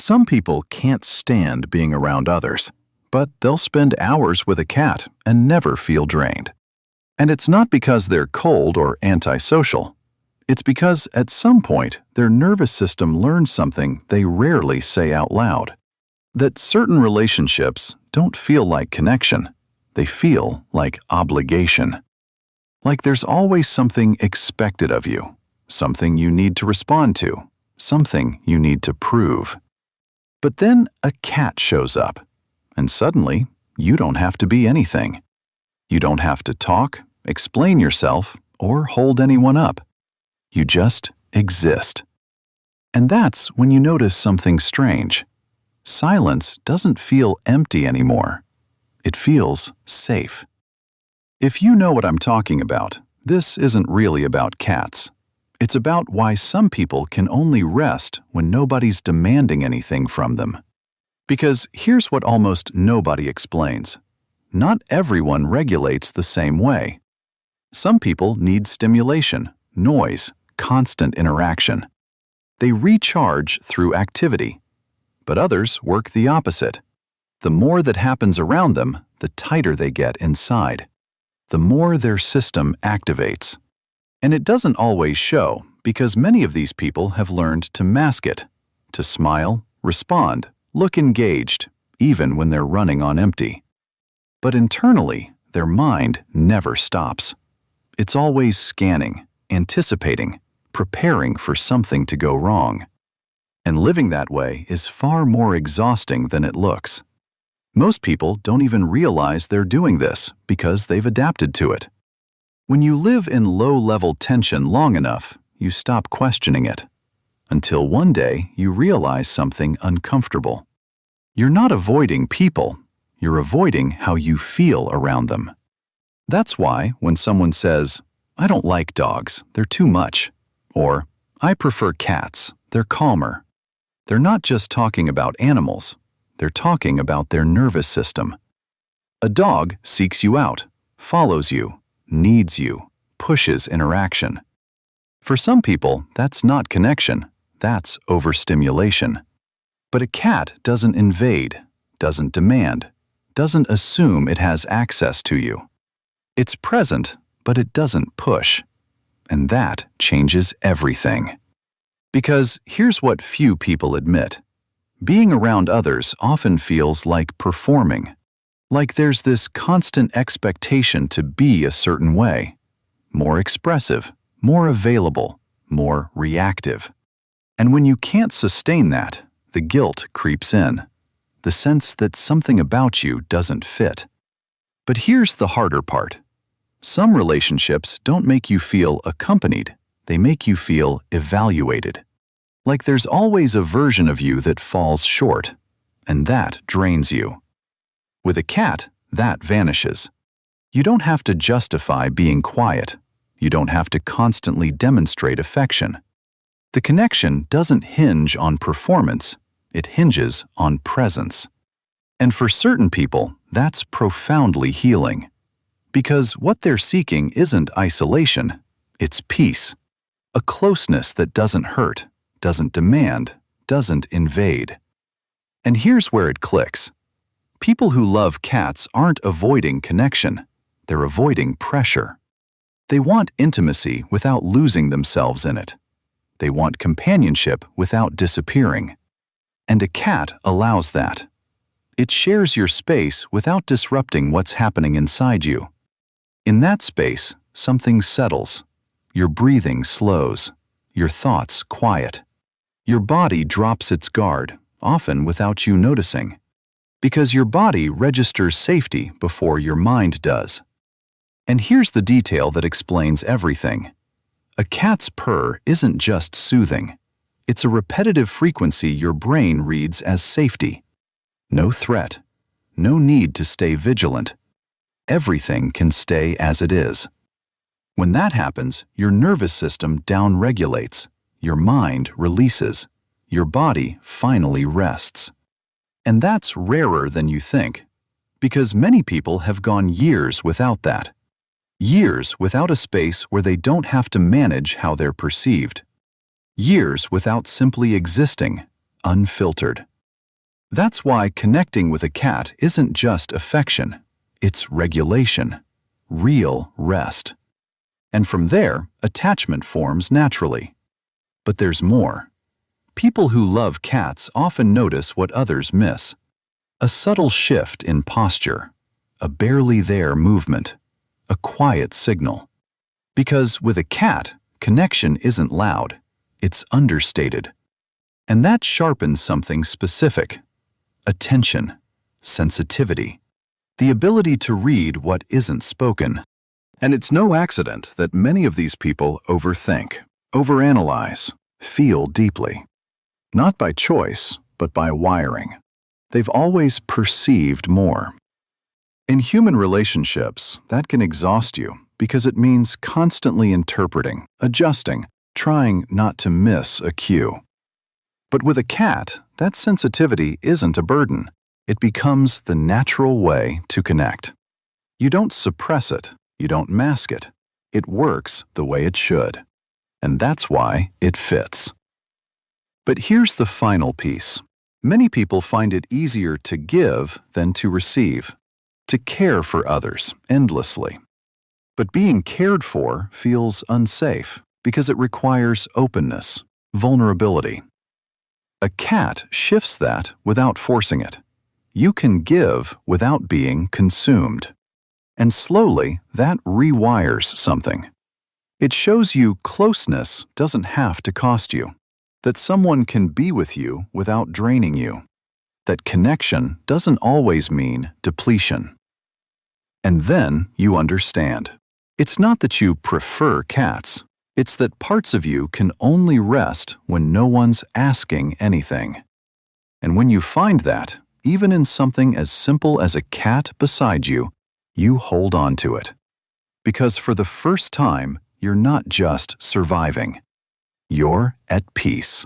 Some people can't stand being around others, but they'll spend hours with a cat and never feel drained. And it's not because they're cold or antisocial. It's because at some point their nervous system learned something they rarely say out loud. That certain relationships don't feel like connection. They feel like obligation. Like there's always something expected of you, something you need to respond to, something you need to prove. But then a cat shows up, and suddenly you don't have to be anything. You don't have to talk, explain yourself, or hold anyone up. You just exist. And that's when you notice something strange. Silence doesn't feel empty anymore. It feels safe. If you know what I'm talking about, this isn't really about cats. It's about why some people can only rest when nobody's demanding anything from them. Because here's what almost nobody explains. Not everyone regulates the same way. Some people need stimulation, noise, constant interaction. They recharge through activity. But others work the opposite. The more that happens around them, the tighter they get inside. The more their system activates. And it doesn't always show, because many of these people have learned to mask it, to smile, respond, look engaged, even when they're running on empty. But internally, their mind never stops. It's always scanning, anticipating, preparing for something to go wrong. And living that way is far more exhausting than it looks. Most people don't even realize they're doing this because they've adapted to it. When you live in low-level tension long enough, you stop questioning it. Until one day you realize something uncomfortable. You're not avoiding people, you're avoiding how you feel around them. That's why when someone says, "I don't like dogs, they're too much," or "I prefer cats, they're calmer," they're not just talking about animals, they're talking about their nervous system. A dog seeks you out, follows you, needs you, pushes interaction. For some people, that's not connection, that's overstimulation. But a cat doesn't invade, doesn't demand, doesn't assume it has access to you. It's present, but it doesn't push. And that changes everything. Because here's what few people admit. Being around others often feels like performing. Like there's this constant expectation to be a certain way. More expressive, more available, more reactive. And when you can't sustain that, the guilt creeps in. The sense that something about you doesn't fit. But here's the harder part. Some relationships don't make you feel accompanied, they make you feel evaluated. Like there's always a version of you that falls short, and that drains you. With a cat, that vanishes. You don't have to justify being quiet. You don't have to constantly demonstrate affection. The connection doesn't hinge on performance, it hinges on presence. And for certain people, that's profoundly healing. Because what they're seeking isn't isolation, it's peace. A closeness that doesn't hurt, doesn't demand, doesn't invade. And here's where it clicks. People who love cats aren't avoiding connection, they're avoiding pressure. They want intimacy without losing themselves in it. They want companionship without disappearing. And a cat allows that. It shares your space without disrupting what's happening inside you. In that space, something settles. Your breathing slows. Your thoughts quiet. Your body drops its guard, often without you noticing. Because your body registers safety before your mind does. And here's the detail that explains everything. A cat's purr isn't just soothing. It's a repetitive frequency your brain reads as safety. No threat. No need to stay vigilant. Everything can stay as it is. When that happens, your nervous system downregulates, your mind releases, your body finally rests. And that's rarer than you think, because many people have gone years without that. Years without a space where they don't have to manage how they're perceived. Years without simply existing, unfiltered, That's why connecting with a cat isn't just affection, it's regulation, real rest. And from there, attachment forms naturally. But there's more. People who love cats often notice what others miss. A subtle shift in posture, a barely there movement, a quiet signal. Because with a cat, connection isn't loud, it's understated. And that sharpens something specific. Attention, sensitivity, the ability to read what isn't spoken. And it's no accident that many of these people overthink, overanalyze, feel deeply. Not by choice, but by wiring. They've always perceived more. In human relationships, that can exhaust you because it means constantly interpreting, adjusting, trying not to miss a cue. But with a cat, that sensitivity isn't a burden. It becomes the natural way to connect. You don't suppress it. You don't mask it. It works the way it should. And that's why it fits. But here's the final piece. Many people find it easier to give than to receive, to care for others endlessly. But being cared for feels unsafe because it requires openness, vulnerability. A cat shifts that without forcing it. You can give without being consumed. And slowly, that rewires something. It shows you closeness doesn't have to cost you, that someone can be with you without draining you, that connection doesn't always mean depletion. And then you understand. It's not that you prefer cats, it's that parts of you can only rest when no one's asking anything. And when you find that, even in something as simple as a cat beside you, you hold on to it. Because for the first time, you're not just surviving. You're at peace.